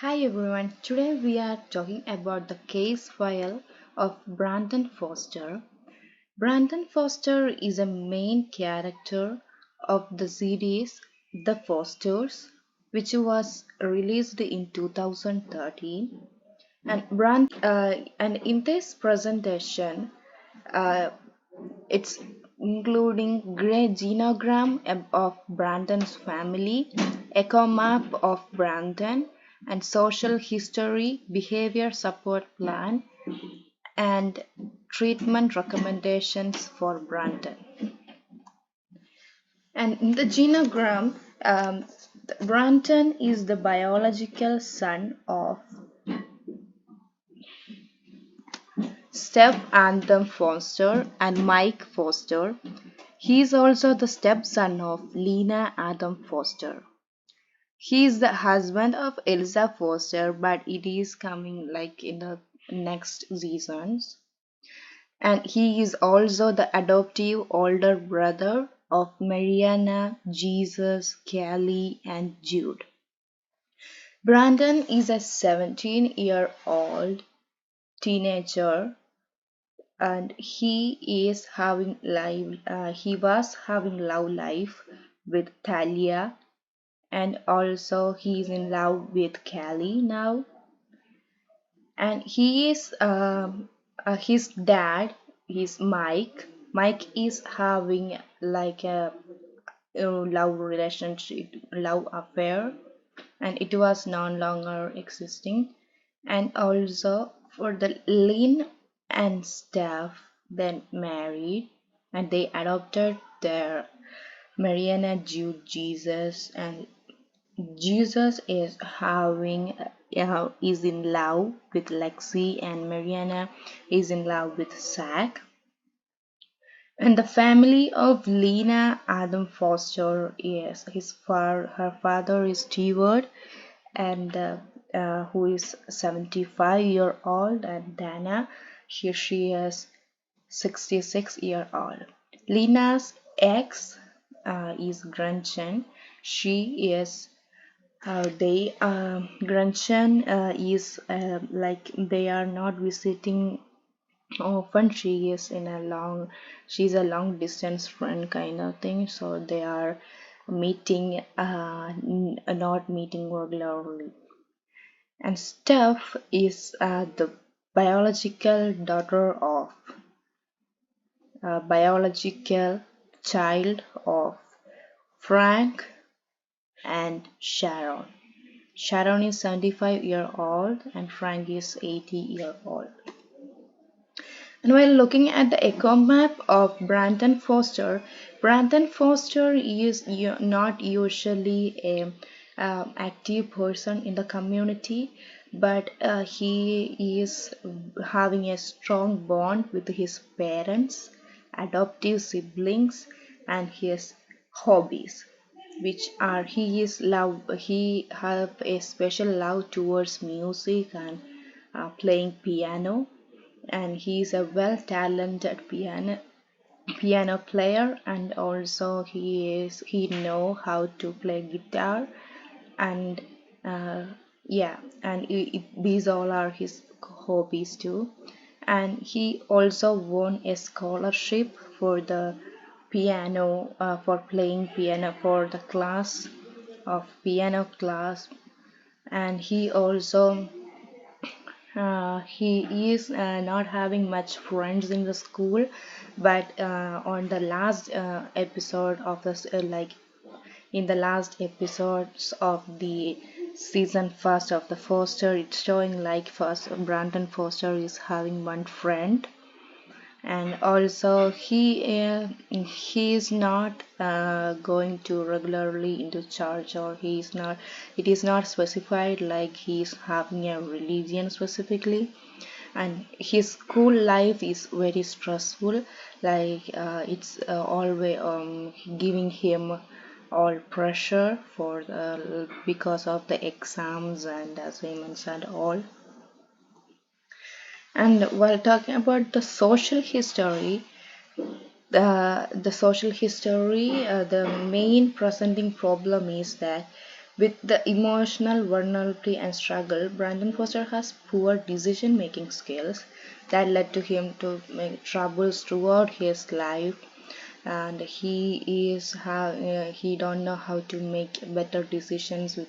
Hi everyone, today we are talking about the case file of Brandon Foster. Brandon Foster is a main character of the series The Fosters, which was released in 2013. And in this presentation, uh, it's including gray genogram of Brandon's family, echo map of Brandon, and social history, behavior support plan, and treatment recommendations for Brandon. And in the genogram, Brandon is the biological son of Steph Anthem Foster and Mike Foster. He is also the stepson of Lena Adam Foster. He is the husband of Elsa Foster, but it is coming like in the next seasons. And he is also the adoptive older brother of Mariana, Jesus, Kelly, and Jude. Brandon is a 17-year-old teenager and he was having love life with Talia, and also he is in love with Callie now. And he is his dad is Mike is having like a love relationship, love affair, and it was no longer existing. And also for the Lynn and Steph then married, and they adopted their Mariana, Jude, Jesus, and Jesus is in love with Lexi, and Mariana is in love with Zach. And the family of Lena Adam Foster is her father is Stewart, and who is 75-year-old, and Dana, she is 66-year-old. Lena's ex is Gretchen. She is they Gretchen is like they are not visiting often. She's a long distance friend kind of thing, so they are meeting not meeting regularly. And Steph is the biological daughter of biological child of Frank and Sharon. Sharon is 75-year-old and Frank is 80-year-old. And while looking at the echo map of Brandon Foster is not usually a active person in the community, but he is having a strong bond with his parents, adoptive siblings, and his hobbies, which are he have a special love towards music and playing piano, and he is a well talented piano player, and also he know how to play guitar, and uh, yeah, and these all are his hobbies too. And he also won a scholarship for the piano for playing piano for the class of piano class. And he is not having much friends in the school, but on the last episode of this like in the last episodes of the season first of the Foster, it's showing like first Brandon Foster is having one friend. And also he is not going to regularly into church, or he is not, it is not specified like he is having a religion specifically. And his school life is very stressful, like it's always giving him all pressure for because of the exams and assignments and all. And while talking about the social history, the social history, the main presenting problem is that With the emotional vulnerability and struggle, Brandon Foster has poor decision-making skills that led to him to make troubles throughout his life, and he don't know how to make better decisions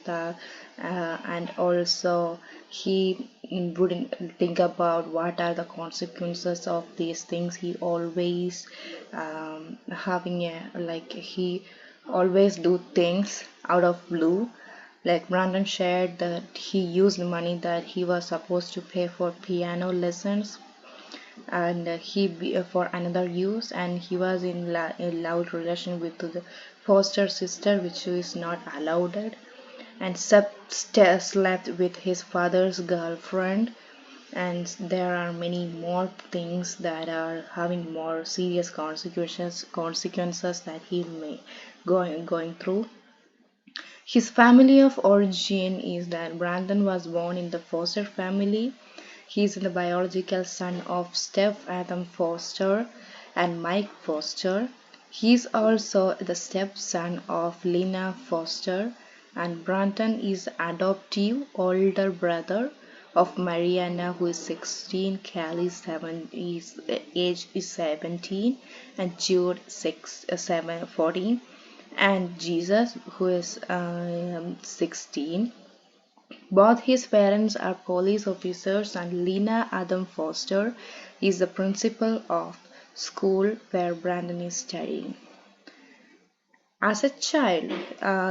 and also he wouldn't think about what are the consequences of these things. He always having a like he always do things out of blue. Like Brandon shared that he used money that he was supposed to pay for piano lessons and for another use, and he was in a loud relation with the foster sister, which is not allowed, and slept with his father's girlfriend. And there are many more things that are having more serious consequences that he may going through. His family of origin is that Brandon was born in the Foster family. He is the biological son of Steph Adam Foster and Mike Foster. He is also the stepson of Lena Foster, and Brandon is adoptive older brother of Mariana, who is 16, Callie age is 17, and Jude 14, and Jesus, who is 16. Both his parents are police officers, and Lena Adam Foster is the principal of school where Brandon is studying. As a child,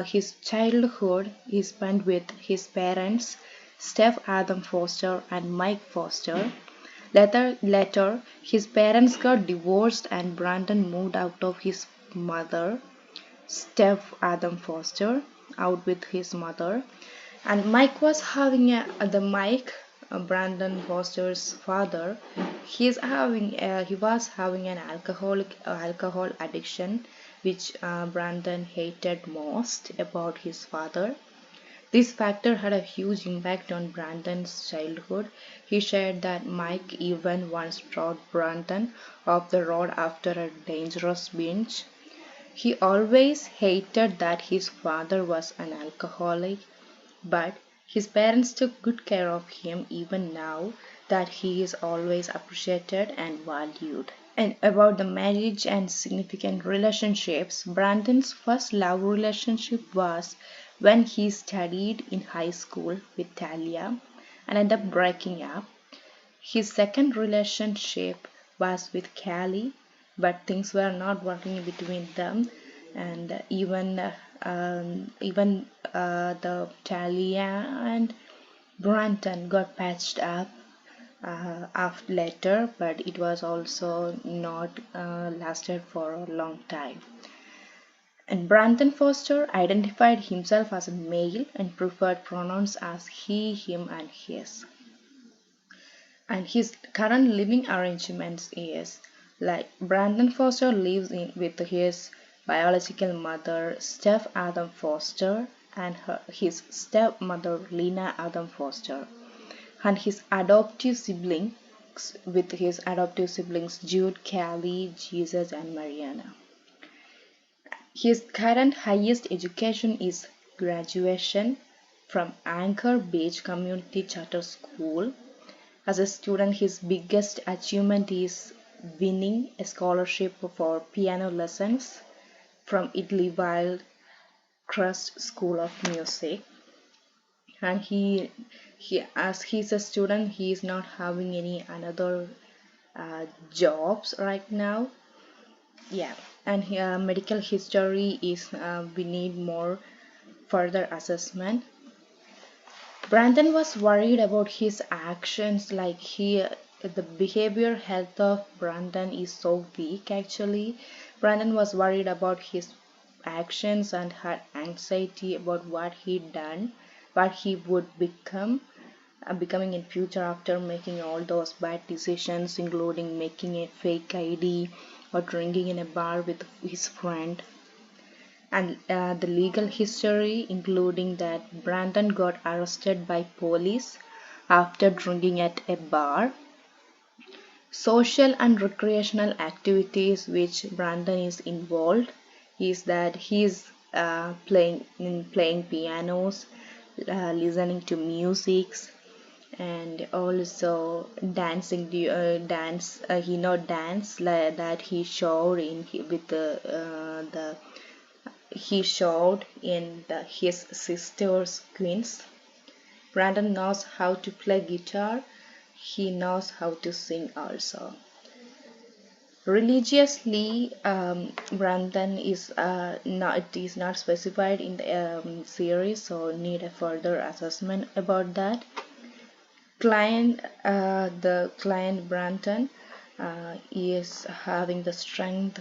his childhood he spent with his parents, Steph Adam Foster and Mike Foster. Later, his parents got divorced and Brandon moved out of his mother, Steph Adam Foster, out with his mother. And Mike was having Brandon Foster's father. He was having an alcohol addiction, which Brandon hated most about his father. This factor had a huge impact on Brandon's childhood. He shared that Mike even once drove Brandon off the road after a dangerous binge. He always hated that his father was an alcoholic, but his parents took good care of him even now that he is always appreciated and valued. And about the marriage and significant relationships, Brandon's first love relationship was when he studied in high school with Talia and ended up breaking up. His second relationship was with Callie, but things were not working between them, and the Talia and Brandon got patched up after later, but it was also not lasted for a long time. And Brandon Foster identified himself as a male and preferred pronouns as he, him, and his. And his current living arrangements is like Brandon Foster lives with his biological mother Steph Adam Foster and his stepmother Lena Adam Foster, and his adoptive siblings Jude, Callie, Jesus, and Mariana. His current highest education is graduation from Anchor Beach Community Charter School. As a student, his biggest achievement is winning a scholarship for piano lessons from Italy Wild Crust School of Music. And as he's a student, he is not having any another jobs right now. Yeah, and medical history is we need more further assessment. Brandon was worried about his actions, the behavior health of Brandon is so weak actually. Brandon was worried about his actions and had anxiety about what he'd done, what he would becoming in future after making all those bad decisions, including making a fake ID or drinking in a bar with his friend. And the legal history, including that Brandon got arrested by police after drinking at a bar. Social and recreational activities which Brandon is involved is that he is playing pianos, listening to music, and also dancing. He not dance like that he showed in with the he showed in his sister's Queens. Brandon knows how to play guitar. He knows how to sing also. Religiously, Brandon is not specified in the series, so need a further assessment about that. The client Brandon is having the strength.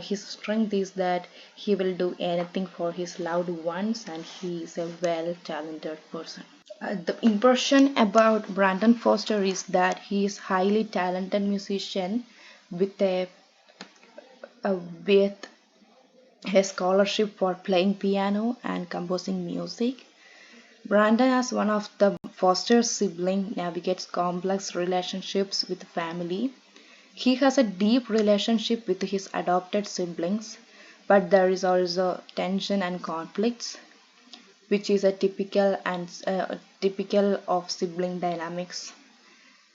His strength is that he will do anything for his loved ones, and he is a well-talented person. The impression about Brandon Foster is that he is highly talented musician with with a scholarship for playing piano and composing music. Brandon, as one of the Foster siblings, navigates complex relationships with family. He has a deep relationship with his adopted siblings, but there is also tension and conflicts, which is a typical of sibling dynamics.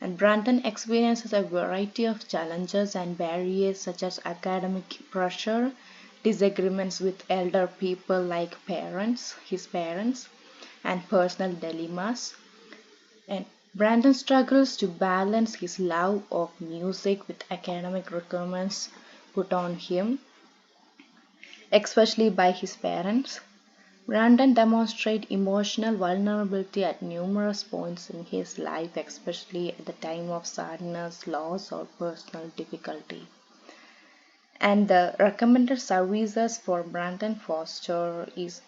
And Brandon experiences a variety of challenges and barriers such as academic pressure, disagreements with elder people like his parents, and personal dilemmas. And Brandon struggles to balance his love of music with academic requirements put on him, especially by his parents. Brandon demonstrates emotional vulnerability at numerous points in his life, especially at the time of sadness, loss, or personal difficulty. And the recommended services for Brandon Foster is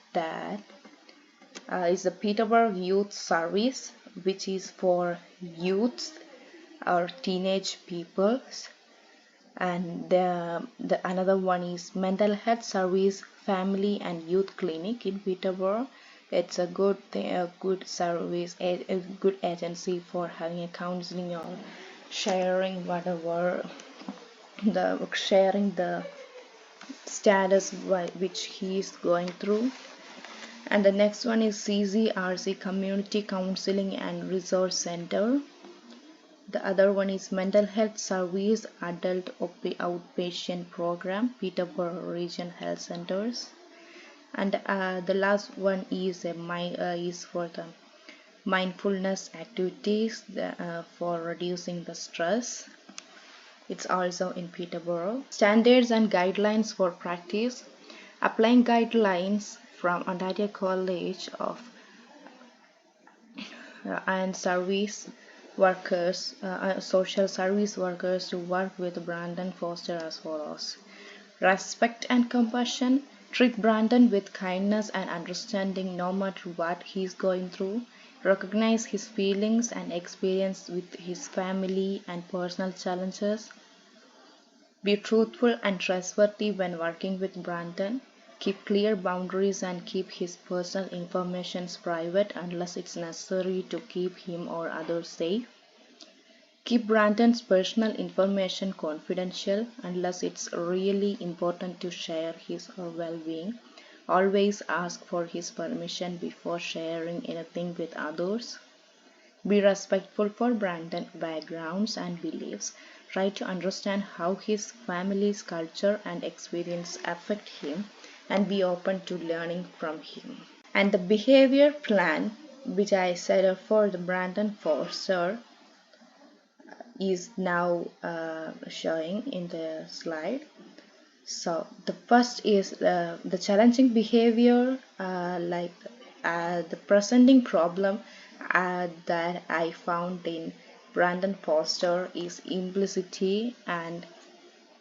the Peterborough Youth Service, which is for youths or teenage people, and the another one is Mental Health Service Family and Youth Clinic in Peterborough. It's a good service, a good agency for having a counseling or sharing whatever sharing the status which he is going through. And the next one is CZRC Community Counseling and Resource Center. The other one is Mental Health Service Adult Outpatient Program, Peterborough Region Health Centers. And the last one is for the mindfulness activities for reducing the stress. It's also in Peterborough. Standards and guidelines for practice. Applying guidelines from Ontario College of and service workers, social service workers to work with Brandon Foster as follows. Respect and compassion. Treat Brandon with kindness and understanding no matter what he is going through. Recognize his feelings and experience with his family and personal challenges. Be truthful and trustworthy when working with Brandon. Keep clear boundaries and keep his personal information private unless it's necessary to keep him or others safe. Keep Brandon's personal information confidential unless it's really important to share his or well-being. Always ask for his permission before sharing anything with others. Be respectful for Brandon's backgrounds and beliefs. Try to understand how his family's culture and experience affect him and be open to learning from him. And the behavior plan, which I set up for the Brandon Foster, is now showing in the slide. So the first is the challenging behavior, the presenting problem that I found in Brandon Foster is impulsivity and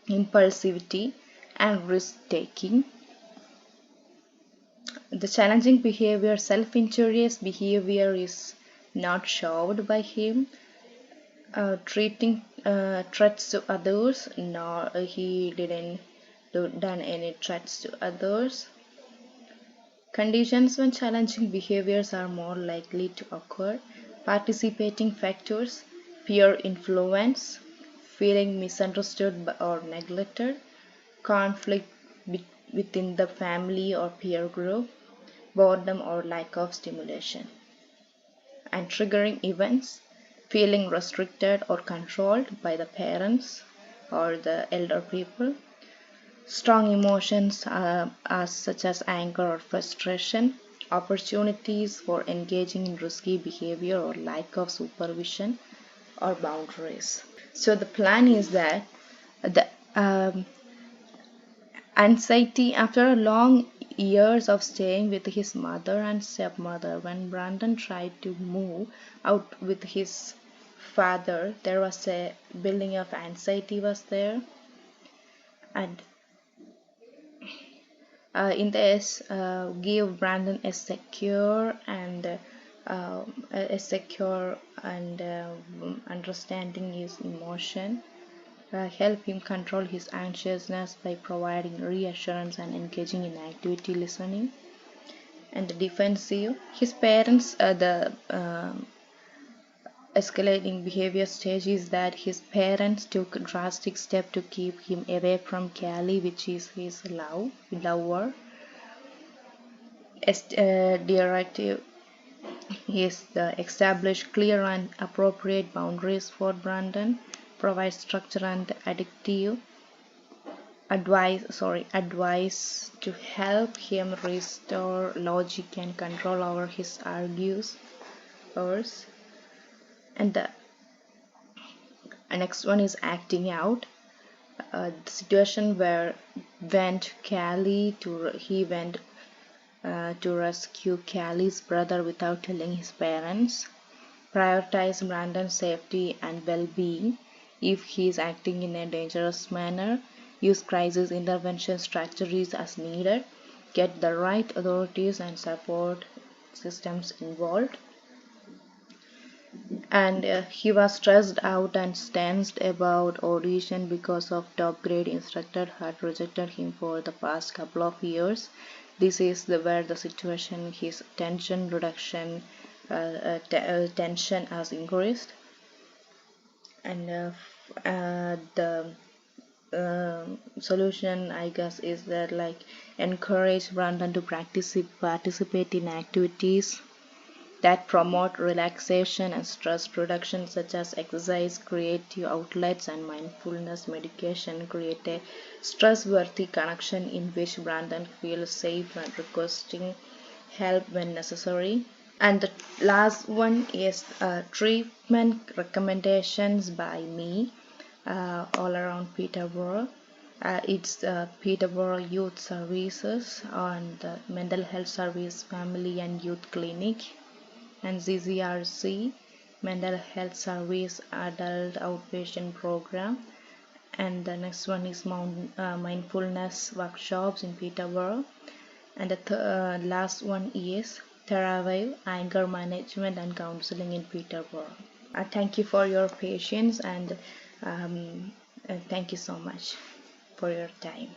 impulsivity and risk taking. The challenging behavior, self-injurious behavior, is not showed by him. Treating threats to others, nor he didn't done any threats to others. Conditions when challenging behaviors are more likely to occur. Participating factors, peer influence, feeling misunderstood or neglected, conflict within the family or peer group, boredom or lack of stimulation, and triggering events, feeling restricted or controlled by the parents or the elder people, strong emotions such as anger or frustration, opportunities for engaging in risky behavior or lack of supervision or boundaries. So the plan is that the anxiety after long years of staying with his mother and stepmother, when Brandon tried to move out with his father, there was a building of anxiety was there, and in this give Brandon a secure and understanding his emotion, help him control his anxiousness by providing reassurance and engaging in activity listening. And the defensive, his parents the escalating behavior stage is that his parents took drastic steps to keep him away from Callie, which is his lover. Directive is the establish clear and appropriate boundaries for Brandon, provide structure and addictive advice to help him restore logic and control over his argues. And the next one is acting out. The situation where he went to rescue Callie's brother without telling his parents. Prioritize Brandon's safety and well-being if he is acting in a dangerous manner. Use crisis intervention strategies as needed. Get the right authorities and support systems involved. And he was stressed out and tensed about audition because of top grade instructor had rejected him for the past couple of years. This is where the situation, his tension reduction, tension has increased, and the solution I guess is that like encourage Brandon to participate in activities that promote relaxation and stress reduction such as exercise, creative outlets and mindfulness meditation. Create a stress-worthy connection in which Brandon feels safe and requesting help when necessary. And the last one is treatment recommendations by me all around Peterborough. It's Peterborough Youth Services and the Mental Health Service Family and Youth Clinic, and ZZRC Mental Health Service Adult Outpatient Program. And the next one is mindfulness workshops in Peterborough. And the last one is Theravive Anger Management and Counseling in Peterborough. Thank you for your patience, and thank you so much for your time.